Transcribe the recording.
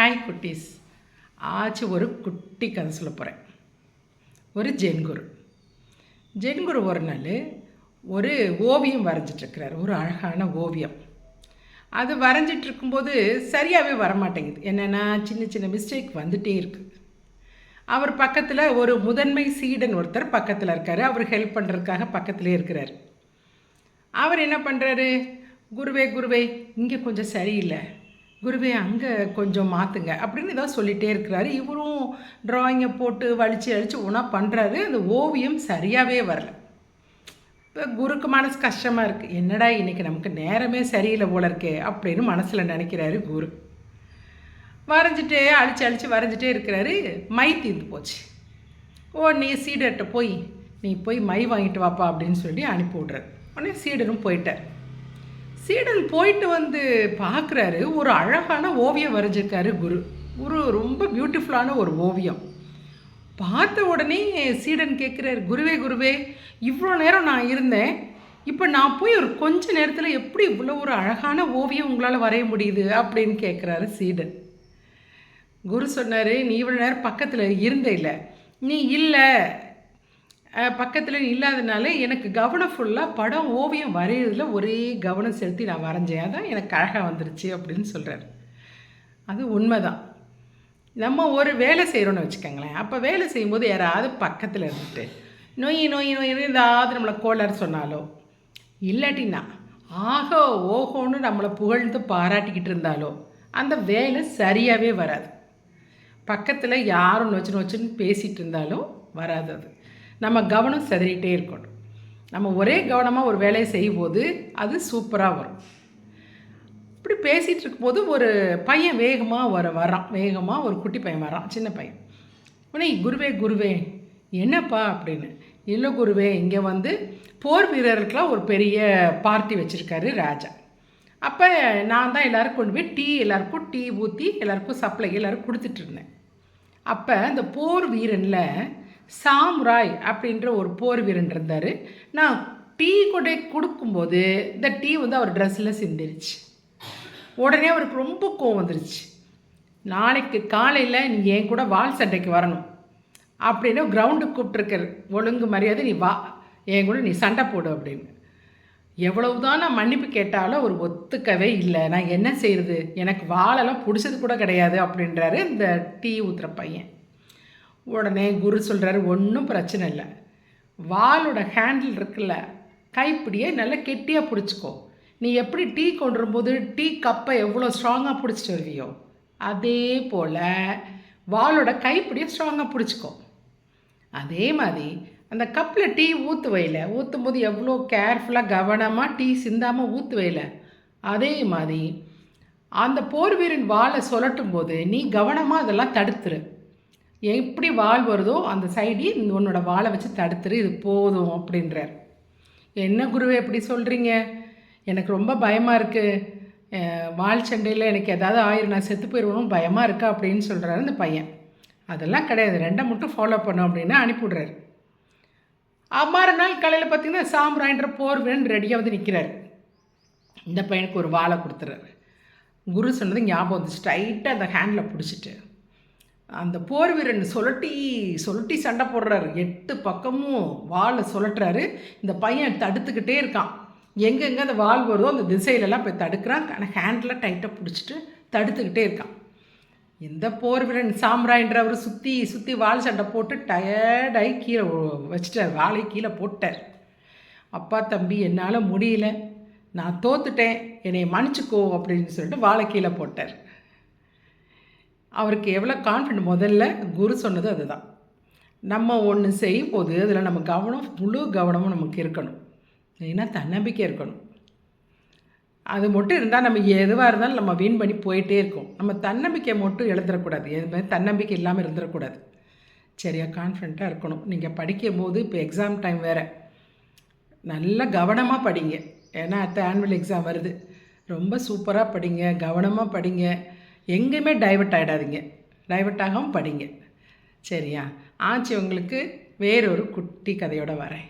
Hi குட்டீஸ். ஒரு குட்டி கதை சொல்ல போகிறேன். ஒரு ஜென்குரு ஒரு நாள் ஒரு ஓவியம் வரைஞ்சிட்ருக்கிறார். ஒரு அழகான ஓவியம். அது வரைஞ்சிட்டு இருக்கும்போது சரியாகவே வரமாட்டேங்குது. என்னென்னா சின்ன சின்ன மிஸ்டேக் வந்துகிட்டே இருக்குது. அவர் பக்கத்தில் ஒரு முதன்மை சீடன் ஒருத்தர் பக்கத்தில் இருக்கார். அவர் ஹெல்ப் பண்ணுறதுக்காக பக்கத்துலேயே இருக்கிறார். அவர் என்ன பண்ணுறாரு, குருவே இங்கே கொஞ்சம் சரியில்லை, குருவே அங்கே கொஞ்சம் மாற்றுங்க அப்படின்னு ஏதாவது சொல்லிகிட்டே இருக்கிறாரு. இவரும் ட்ராயிங்கை போட்டு அழித்து ஒன்றா பண்ணுறாரு. அந்த ஓவியம் சரியாகவே வரல. இப்போ குருக்கு மனசு கஷ்டமாக இருக்குது. என்னடா இன்றைக்கி நமக்கு நேரமே சரியில்லை போல இருக்கே அப்படின்னு மனசில் நினைக்கிறாரு குரு. வரைஞ்சிட்டே அழித்து வரைஞ்சிட்டே இருக்கிறாரு. மை தீர்ந்து போச்சு. நீ சீடர்கிட்ட நீ போய் மை வாங்கிட்டு வாப்பா அப்படின்னு சொல்லி அனுப்பி விட்றாரு. உடனே சீடரும் போயிட்டார். சீடன் போயிட்டு வந்து பார்க்குறாரு, ஒரு அழகான ஓவியம் வரைஞ்சிருக்காரு குரு ரொம்ப பியூட்டிஃபுல்லான ஒரு ஓவியம். பார்த்த உடனே சீடன் கேட்குறாரு, குருவே இவ்வளோ நேரம் நான் இருந்தேன், இப்போ நான் போய் ஒரு கொஞ்ச நேரத்தில் எப்படி இவ்வளோ ஒரு அழகான ஓவியம் உங்களால் வரைய முடியுது அப்படின்னு கேட்குறாரு சீடன். குரு சொன்னார், நீ இவ்வளோ நேரம் பக்கத்தில் இருந்தே இல்லை, நீ இல்லை பக்கத்தில் இல்லாதனால எனக்கு கவனம் ஃபுல்லாக படம் ஓவியம் வரைகிறதுல ஒரே கவனம் செலுத்தி நான் வரைஞ்சேன், அதான் எனக்கு அழகாக வந்துருச்சு அப்படின்னு சொல்கிறார். அது உண்மைதான். நம்ம ஒரு வேலை செய்கிறோன்னு வச்சுக்கோங்களேன். அப்போ வேலை செய்யும்போது யாராவது பக்கத்தில் இருந்துட்டு நொய் ஏதாவது நம்மளை கோளாறு சொன்னாலோ இல்லாட்டின்னா ஆகோ ஓஹோன்னு நம்மளை புகழ்ந்து பாராட்டிக்கிட்டு இருந்தாலோ அந்த வேலை சரியாகவே வராது. பக்கத்தில் யாரும் நொச்சுன்னு பேசிகிட்டு இருந்தாலும் வராது. அது நம்ம கவனம் சிதறிட்டே இருக்கணும். நம்ம ஒரே கவனமாக ஒரு வேலையை செய்யும்போது அது சூப்பராக வரும். இப்படி பேசிகிட்டு இருக்கும்போது ஒரு பையன் வேகமாக ஒரு குட்டி பையன் வரான், சின்ன பையன். உடனே குருவே என்னப்பா அப்படின்னு. இல்லை குருவே, இங்கே போர் வீரர்களுக்கெல்லாம் ஒரு பெரிய பார்ட்டி வச்சுருக்காரு ராஜா. அப்போ நான் தான் எல்லோரும் கொண்டு போய் எல்லாருக்கும் டீ ஊற்றி எல்லாருக்கும் சப்ளை எல்லாரும் கொடுத்துட்ருந்தேன். அப்போ அந்த போர் வீரனில் சாமுராய் அப்படின்ற ஒரு போர் வீரன் இருந்தார். நான் டீ கொண்டே கொடுக்கும்போது இந்த டீ அவர் ட்ரெஸ்ஸில் சிந்திருச்சு. உடனே அவருக்கு ரொம்ப கோவம் வந்துருச்சு. நாளைக்கு காலையில் நீ என் கூட வால் சண்டைக்கு வரணும் அப்படின்னு கிரவுண்டுக்கு கூப்பிட்ருக்கிற, ஒழுங்கு மரியாதை நீ வா, என் கூட நீ சண்டை போடு அப்படின்னு. எவ்வளவுதான் நான் மன்னிப்பு கேட்டாலும் அவர் ஒத்துக்கவே இல்லை. நான் என்ன செய்கிறது, எனக்கு வாழெல்லாம் பிடிச்சது கூட கிடையாது அப்படின்றாரு இந்த டீ ஊற்றுற பையன். உடனே குரு சொல்கிறாரு, ஒன்றும் பிரச்சனை இல்லை, வாலோட ஹேண்டில் இருக்குல்ல, கைப்பிடியை நல்லா கெட்டியாக பிடிச்சிக்கோ. நீ எப்படி டீ கொண்டு வரும்போது டீ கப்பை எவ்வளோ ஸ்ட்ராங்காக பிடிச்சிட்டு வருவியோ அதே போல் வாலோட கைப்பிடியை ஸ்ட்ராங்காக பிடிச்சிக்கோ. அதே மாதிரி அந்த கப்பில் டீ ஊற்றும் போது எவ்வளோ கேர்ஃபுல்லாக கவனமாக டீ சிந்தாமல் ஊற்றுவையில், அதே மாதிரி அந்த போர் வீரன் வாலை சொல்லட்டும் போது நீ கவனமாக அதெல்லாம் தடுத்துரு. எப்படி வால் வருதோ அந்த சைடு உன்னோட வாழை வச்சு தடுத்துரு, இது போதும் அப்படின்றார். என்ன குருவே எப்படி சொல்கிறீங்க, எனக்கு ரொம்ப பயமாக இருக்குது, வால் சண்டையில் எனக்கு ஏதாவது ஆயிரம் நான் செத்து போயிடுவோம் பயமாக இருக்கா அப்படின்னு சொல்கிறாரு அந்த பையன். அதெல்லாம் கிடையாது, 2 மட்டும் ஃபாலோ பண்ணோம் அப்படின்னு அனுப்பிவிட்றாரு. மறுநாள் காலையில் பார்த்திங்கன்னா சாம்ராயின்ற போர் வீரன் ரெடியாக நிற்கிறார். இந்த பையனுக்கு ஒரு வாழை கொடுத்துறாரு. குரு சொன்னது ஞாபகம் வந்து ஸ்ட்ரைட்டாக அந்த ஹேண்டில் பிடிச்சிட்டு அந்த போர் வீரன் சொல்லட்டி சண்டை போடுறாரு. 8 பக்கமும் வாழை சொல்லட்டுறாரு. இந்த பையன் தடுத்துக்கிட்டே இருக்கான். எங்கெங்கே அந்த வால் வருதோ அந்த திசையிலலாம் போய் தடுக்கிறான். ஆனால் ஹேண்டில் டைட்டாக பிடிச்சிட்டு தடுத்துக்கிட்டே இருக்கான். இந்த போர் வீரன் சாம்ராயின்றவர் சுற்றி வால் சண்டை போட்டு டயர்டாகி கீழே வச்சுட்டார், வாழை கீழே போட்டார். அப்பா தம்பி என்னால் முடியல, நான் தோத்துட்டேன், என்னை மன்னிச்சிக்கோ அப்படின்னு சொல்லிட்டு வாழை கீழே போட்டார். அவருக்கு எவ்வளோ கான்ஃபிடென்ட். முதல்ல குரு சொன்னது அதுதான். நம்ம ஒன்று செய்யும் போது அதில் நம்ம முழு கவனமும் நமக்கு இருக்கணும். ஏன்னா தன்னம்பிக்கை இருக்கணும். அது மட்டும் இருந்தால் நம்ம எதுவாக இருந்தாலும் நம்ம வின் பண்ணி போயிட்டே இருக்கோம். நம்ம தன்னம்பிக்கை மட்டும் எழுந்துடக்கூடாது, எதுவுமே தன்னம்பிக்கை இல்லாமல் இருந்துடக்கூடாது. சரியா கான்ஃபிடென்ட்டாக இருக்கணும். நீங்கள் படிக்கும் போது இப்போ எக்ஸாம் டைம் வேறு, நல்லா கவனமாக படிங்க. ஏன்னா அடுத்த ஆனுவல் எக்ஸாம் வருது. ரொம்ப சூப்பராக படிங்க, கவனமாக படிங்க, எங்கேயுமே டைவர்ட் ஆகிடாதீங்க, டைவர்ட் ஆகாமல் படிங்க. சரியா? உங்களுக்கு வேறொரு குட்டி கதையோடு வரேன்.